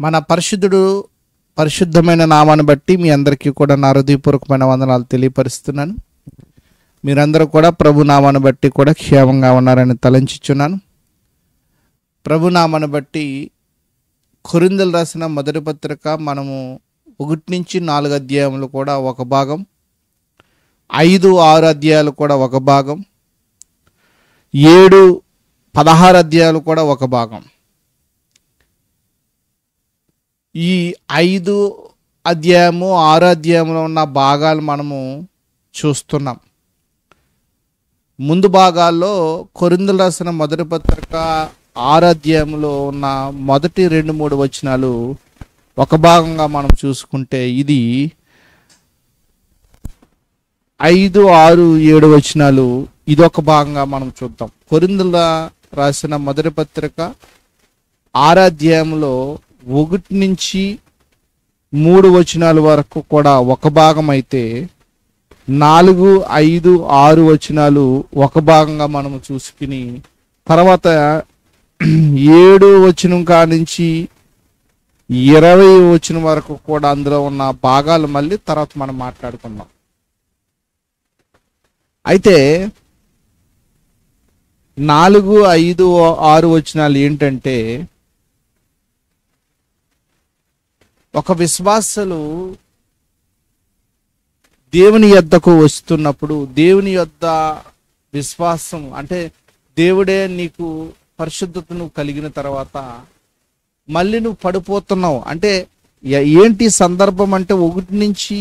మన పరిశుద్ధుడు పరిశుద్ధమైన నామాన్ని బట్టి మీ అందరికీ కూడా నా హృదయపూర్వకమైన వందనాలు తెలియపరుస్తున్నాను. మీరందరూ కూడా ప్రభు నామాన్ని బట్టి కూడా క్షేమంగా ఉన్నారని తలంచుచున్నాను. ప్రభు నామాన్ని బట్టి కొరింథీయులకు రాసిన మొదటి పత్రిక మనము 1 నుంచి 4 అధ్యాయములు కూడా ఒక భాగం, 5, 6 అధ్యాయాలు కూడా ఒక భాగం, 7, 16 అధ్యాయాలు కూడా ఒక భాగం. ఈ 5 అధ్యాయము 6 అధ్యాయంలో ఉన్న భాగాలు మనము చూస్తున్నాం. ముందు భాగాల్లో కొరింథీయులకు రాసిన మొదటి పత్రిక 6 అధ్యాయంలో ఉన్న మొదటి 2-3 వచనాలు ఒక భాగంగా మనం చూసుకుంటే, ఇది 5, 6, 7 వచనాలు ఇదొక భాగంగా మనం చూద్దాం. కొరింథీయులకు రాసిన మొదటి పత్రిక 6 అధ్యాయంలో 1 నుంచి 3 వచనాల వరకు కూడా ఒక భాగం అయితే, 4, 5, 6 వచనాలు ఒక భాగంగా మనం చూసుకుని, తర్వాత 7 వచనం కానించి 20 వచనం వరకు కూడా అందులో ఉన్న భాగాలు మళ్ళీ తర్వాత మనం మాట్లాడుకుందాం. అయితే 4, 5, 6 వచనాలు ఏంటంటే, ఒక విశ్వాసులు దేవుని యొద్దకు వస్తున్నప్పుడు, దేవుని యొద్ద విశ్వాసం అంటే దేవుడే నీకు పరిశుద్ధతను కలిగిన తర్వాత మళ్ళీ నువ్వు పడిపోతున్నావు అంటే ఏంటి సందర్భం అంటే, 1 నుంచి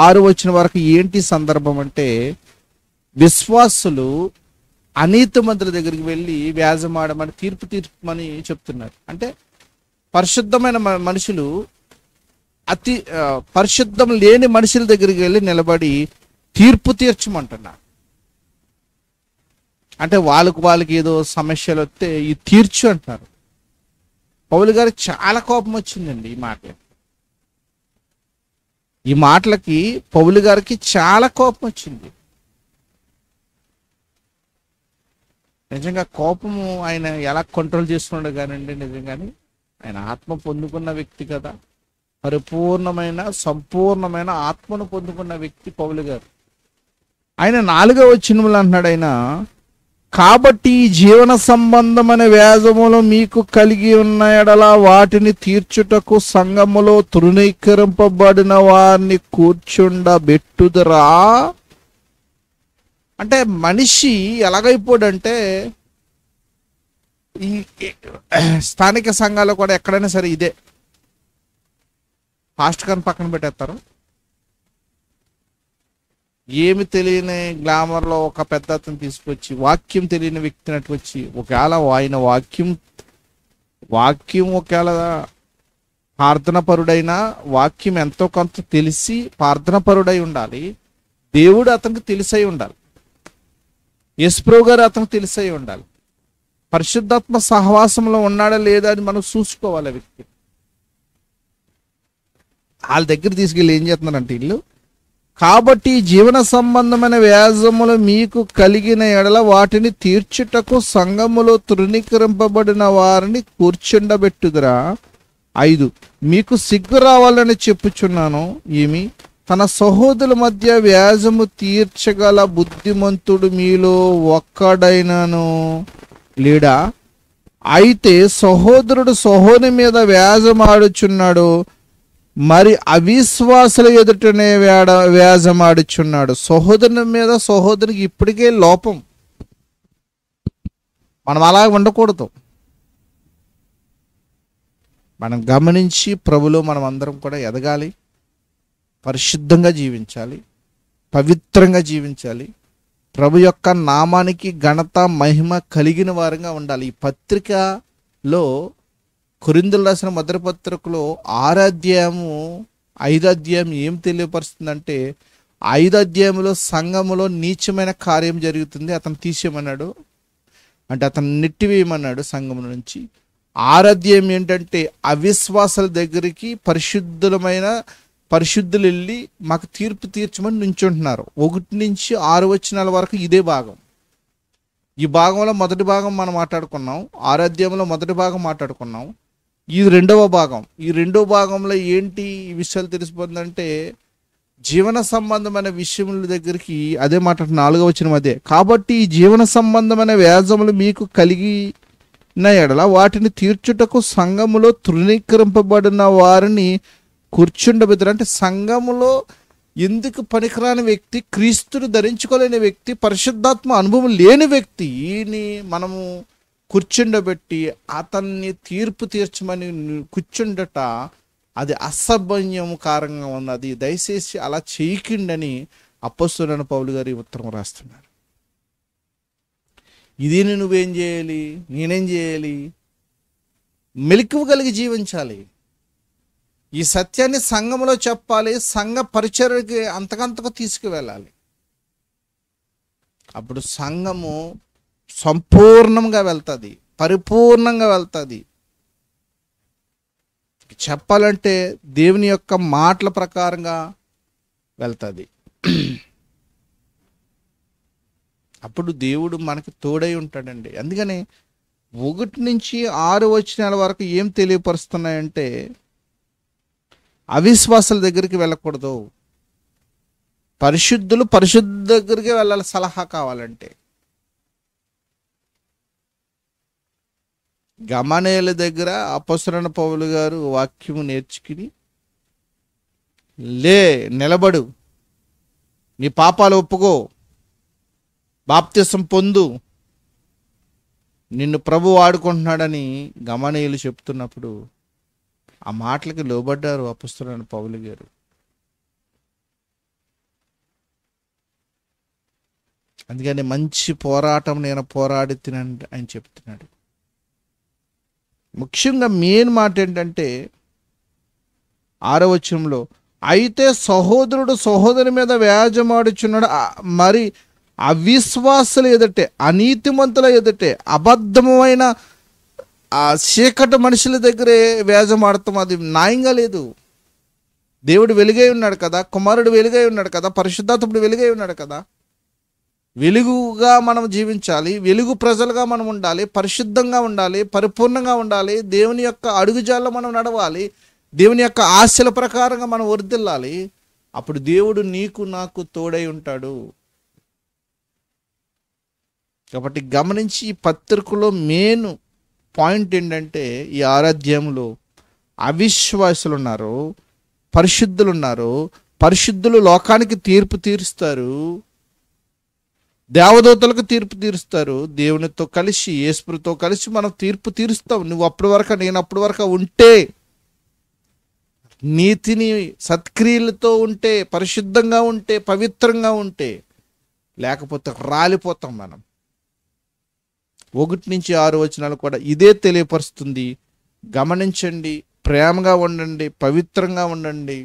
6 వచనం వరకు ఏంటి సందర్భం అంటే, విశ్వాసులు అనీతిమంతుల దగ్గరికి వెళ్ళి వ్యాజమాడమని తీర్పమని చెప్తున్నారు. అంటే పరిశుద్ధమైన మనుషులు అతి పరిశుద్ధం లేని మనుషుల దగ్గరికి వెళ్ళి నిలబడి తీర్పు తీర్చమంటున్నారు. అంటే వాళ్ళకి ఏదో సమస్యలు వస్తే ఈ తీర్చు అంటున్నారు. పౌలు గారికి చాలా కోపం వచ్చిందండి ఈ మాటలకి పౌలు గారికి చాలా కోపం వచ్చింది. నిజంగా కోపము ఆయన ఎలా కంట్రోల్ చేస్తున్నాడు కానండి, నిజంగానే ఆయన ఆత్మ పొందుకున్న వ్యక్తి కదా, పరిపూర్ణమైన సంపూర్ణమైన ఆత్మను పొందుకున్న వ్యక్తి పౌలు గారు. ఆయన 4వ వచనంలో అంటున్నాడు ఆయన, కాబట్టి జీవన సంబంధమైన వ్యాజములు మీకు కలిగి ఉన్న ఎడల వాటిని తీర్చుటకు సంఘములో తృణీకరింపబడిన వారిని కూర్చుండబెట్టుదురా. అంటే మనిషి ఎలాగైపోడంటే, ఈ స్థానిక సంఘాలు కూడా ఎక్కడైనా సరే ఇదే, ఫాస్ట్ గాని పక్కన పెట్టేస్తారు. ఏమి తెలియని గ్లామర్లో ఒక పెద్ద అతను తీసుకొచ్చి, వాక్యం తెలియని వ్యక్తిని అటు వచ్చి, ఒకవేళ ఆయన వాక్యం ఒకవేళ ప్రార్థనపరుడైనా, వాక్యం ఎంతో కొంత తెలిసి ప్రార్థనపరుడై ఉండాలి. దేవుడు అతనికి తెలిసై ఉండాలి. యేసుప్రభు గారు అతనికి తెలిసై ఉండాలి. పరిశుద్ధాత్మ సహవాసంలో ఉన్నాడా లేదా అని మనం చూసుకోవాలి. వ్యక్తి వాళ్ళ దగ్గర తీసుకెళ్ళి ఏం చేస్తున్నారంటే వీళ్ళు, కాబట్టి జీవన సంబంధమైన వ్యాజములు మీకు కలిగిన ఎడల వాటిని తీర్చుటకు సంఘములో తృణీకరింపబడిన వారిని కూర్చుండబెట్టుదురా. 5, మీకు సిగ్గు రావాలని చెప్పుచున్నాను. ఏమి, తన సహోదరుల మధ్య వ్యాజము తీర్చగల బుద్ధిమంతుడు మీలో ఒక్కడైనను లేడా? అయితే సహోదరుడు సహోదరి మీద వ్యాజమాడుచున్నాడు, మరి అవిశ్వాసుల ఎదుటనే వ్యాజమాడుచున్నాడు. సహోదరుని మీద సహోదరికి ఇప్పటికే లోపం. మనం అలా ఉండకూడదు. మనం గమనించి ప్రభులో మనం అందరం కూడా ఎదగాలి, పరిశుద్ధంగా జీవించాలి, పవిత్రంగా జీవించాలి, ప్రభు యొక్క నామానికి ఘనత మహిమ కలిగిన వారంగా ఉండాలి. ఈ పత్రికలో కొరింథీయులకు రాసిన మొదటి పత్రికలో 6 అధ్యాయము 5 అధ్యాయం ఏం తెలియపరుస్తుందంటే, 5 అధ్యాయంలో సంఘములో నీచమైన కార్యం జరుగుతుంది, అతను తీసేయమన్నాడు, అంటే అతను నెట్టివేయమన్నాడు సంఘం నుంచి. 6 అధ్యాయం ఏంటంటే, అవిశ్వాసాల దగ్గరికి పరిశుద్ధులు వెళ్ళి మాకు తీర్పు తీర్చమని నుంచుంటున్నారు. 1 నుంచి 6 వచనాల వరకు ఇదే భాగం. ఈ భాగంలో మొదటి భాగం మనం మాట్లాడుకున్నాం, 6 అధ్యాయంలో మొదటి భాగం మాట్లాడుకున్నాం. ఇది రెండవ భాగం. ఈ రెండవ భాగంలో ఏంటి ఈ విషయాలు తెలిసిపోతుందంటే, జీవన సంబంధమైన విషయముల దగ్గరికి అదే మాట 4వ వచనం అదే. కాబట్టి ఈ జీవన సంబంధమైన వ్యాజములు మీకు కలిగిన ఎడల వాటిని తీర్చుటకు సంఘములో తృణీకరింపబడిన వారిని కూర్చుండబెద్దరు. అంటే సంఘములో ఎందుకు పనికిరాని వ్యక్తి, క్రీస్తును ధరించుకోలేని వ్యక్తి, పరిశుద్ధాత్మ అనుభవం లేని వ్యక్తిని మనము కూర్చుండబెట్టి అతన్ని తీర్పు తీర్చమని కూర్చుండట అది అసభ్యం కారంగా ఉన్నది. దయచేసి అలా చేయకండని అపొస్తలుడైన పౌలు గారు ఈ ఉత్తరం రాస్తున్నారు. ఇది నువ్వేం చేయాలి, నేనేం చేయాలి? మెలకువ కలిగి జీవించాలి. ఈ సత్యాన్ని సంఘంలో చెప్పాలి, సంఘ పరిచర్యకి అంతకంతకు తీసుకువెళ్ళాలి. అప్పుడు సంఘము సంపూర్ణంగా వెళ్తుంది, పరిపూర్ణంగా వెళ్తుంది. చెప్పాలంటే దేవుని యొక్క మాటల ప్రకారంగా వెళ్తుంది. అప్పుడు దేవుడు మనకి తోడై ఉంటాడండి. అందుకని 1 నుంచి 6 వచనాల వరకు ఏం తెలియపరుస్తున్నాయంటే, అవిశ్వాసుల దగ్గరికి వెళ్ళకూడదు, పరిశుద్ధులు పరిశుద్ధ దగ్గరికి వెళ్ళాలి సలహా కావాలంటే. గమనేయుల దగ్గర అపొస్తలుడైన పౌలు గారు వాక్యము నేర్చుకుని, లే నిలబడు, నీ పాపాలు ఒప్పుకో, బాప్తిసం పొందు, నిన్ను ప్రభు వాడుకుంటున్నాడని గమనేయులు చెప్తున్నప్పుడు ఆ మాటలకి లోబడ్డారు అపొస్తలుడైన పౌలు గారు. అందుకని మంచి పోరాటం నేను పోరాడి తినండి ఆయన చెప్తున్నాడు. ముఖ్యంగా మెయిన్ మాట ఏంటంటే 6వ వచనంలో, అయితే సహోదరుడు సహోదరి మీద వ్యాజమాడుచున్నాడు, మరి అవిశ్వాసుల ఎదుటే, అనీతిమంతుల ఎదుటే, అబద్ధమైన ఆ చీకటి మనుషుల దగ్గరే వ్యాజమాడతాం. అది న్యాయంగా లేదు. దేవుడు వెలుగై ఉన్నాడు కదా, కుమారుడు వెలుగై ఉన్నాడు కదా, పరిశుద్ధాత్ముడు వెలుగై ఉన్నాడు కదా. వెలుగుగా మనం జీవించాలి, వెలుగు ప్రజలుగా మనం ఉండాలి, పరిశుద్ధంగా ఉండాలి, పరిపూర్ణంగా ఉండాలి, దేవుని యొక్క అడుగుజాల్లో మనం నడవాలి, దేవుని యొక్క ఆశల ప్రకారంగా మనం వర్ధిల్లాలి. అప్పుడు దేవుడు నీకు నాకు తోడై ఉంటాడు. కాబట్టి గమనించి ఈ పత్రికలో మెయిన్ పాయింట్ ఏంటంటే, ఈ 6వ అధ్యాయంలో అవిశ్వాసులు ఉన్నారు, పరిశుద్ధులు ఉన్నారు. పరిశుద్ధులు లోకానికి తీర్పు తీరుస్తారు, దేవదూతలకు తీర్పు తీరుస్తారు. దేవునితో కలిసి, యేసుతో కలిసి మనం తీర్పు తీరుస్తాం. నువ్వు అప్పటి వరకు, నేను అప్పటి వరకు ఉంటే, నీతిని సత్క్రియలతో ఉంటే, పరిశుద్ధంగా ఉంటే, పవిత్రంగా ఉంటే, లేకపోతే రాలిపోతాం మనం. 1 నుంచి 6 వచనాలు కూడా ఇదే తెలియపరుస్తుంది. గమనించండి, ప్రేమగా ఉండండి, పవిత్రంగా ఉండండి.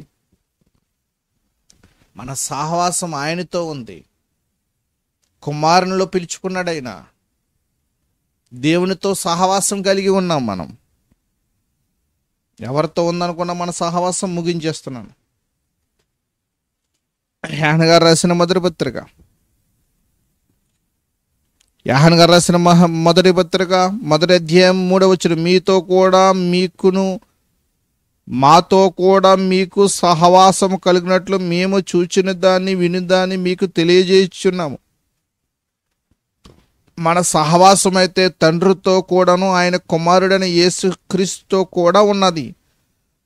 మన సహవాసం ఆయనతో ఉంది. కుమారునిలో పిలుచుకున్నాడు ఆయన. దేవునితో సహవాసం కలిగి ఉన్నాం మనం. ఎవరితో ఉందనుకున్నా మన సహవాసం ముగించేస్తున్నాను. యోహాను గారు రాసిన మొదటి పత్రిక, యోహాను గారు రాసిన మొదటి పత్రిక 1వ అధ్యాయం 3వ వచనం, మీతో కూడా మీకును మాతో కూడా మీకు సహవాసం కలిగినట్లు మేము చూచిన దాన్ని విని దాన్ని మీకు తెలియజేస్తున్నాము. మన సహవాసం అయితే తండ్రితో కూడాను ఆయన కుమారుడైన యేసుక్రీస్తుతో కూడా ఉన్నది.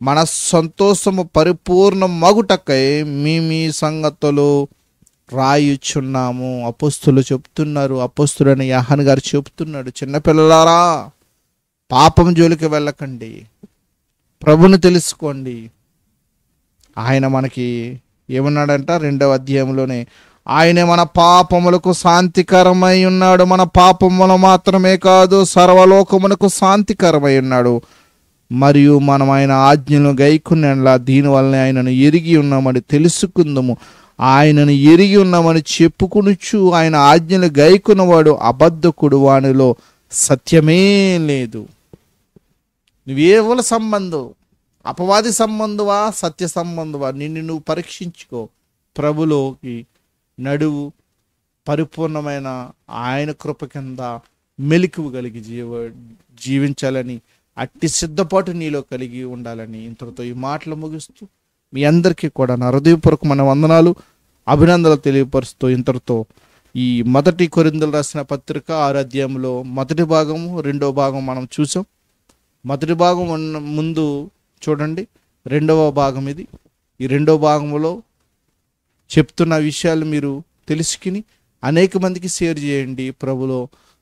మన సంతోషము పరిపూర్ణ మగుటకై మీ సంగతులు రాయుచున్నాము. అపొస్తలులు చెప్తున్నారు, అపొస్తలుడైన యోహాను గారు చెప్తున్నాడు, చిన్నపిల్లలారా పాపం జోలికి వెళ్ళకండి, ప్రభుని తెలుసుకోండి. ఆయన మనకి ఏమన్నాడంట 2వ అధ్యాయంలోనే, ఆయనే మన పాపములకు శాంతికరమై ఉన్నాడు. మన పాపములు మాత్రమే కాదు, సర్వలోకమునకు శాంతికరమై ఉన్నాడు. మరియు మనం ఆయన ఆజ్ఞలను గైకొనేలా దీనివల్లనే ఆయనను ఎరిగి ఉన్నామని తెలుసుకుందాము. ఆయనను ఎరిగి ఉన్నామని చెప్పుకొనుచు ఆయన ఆజ్ఞలు గైకొన్నవాడు అబద్ధకుడు, వానిలో సత్యమే లేదు. నువ్వేవల సంబంధం, అపవాది సంబంధవా సత్య సంబంధవా, నిన్ను నువ్వు పరీక్షించుకో. ప్రభులోకి నడువు, పరిపూర్ణమైన ఆయన కృప కింద మెలకువ కలిగి జీవించాలని అట్టి సిద్ధపాటు నీలో కలిగి ఉండాలని ఇంతటితో ఈ మాటలు ముగిస్తూ మీ అందరికీ కూడా నా హృదయపూర్వకమైన వందనాలు, అభినందనలు తెలియపరుస్తూ ఇంతటితో ఈ మొదటి కొరింథీయులకు రాసిన పత్రిక 6వ అధ్యాయంలో మొదటి భాగము, 2వ భాగం మనం చూసాం. మొదటి భాగం ముందు చూడండి, 2వ భాగం ఇది. ఈ 2వ భాగంలో చెప్తున్న విషయాలు మీరు తెలుసుకుని అనేక మందికి షేర్ చేయండి. ప్రభులో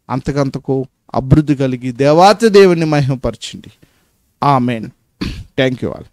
అంతకంతకు అభివృద్ధి కలిగి దేవాతి దేవుని మహిమపరచండి. ఆమేన్. Thank you all.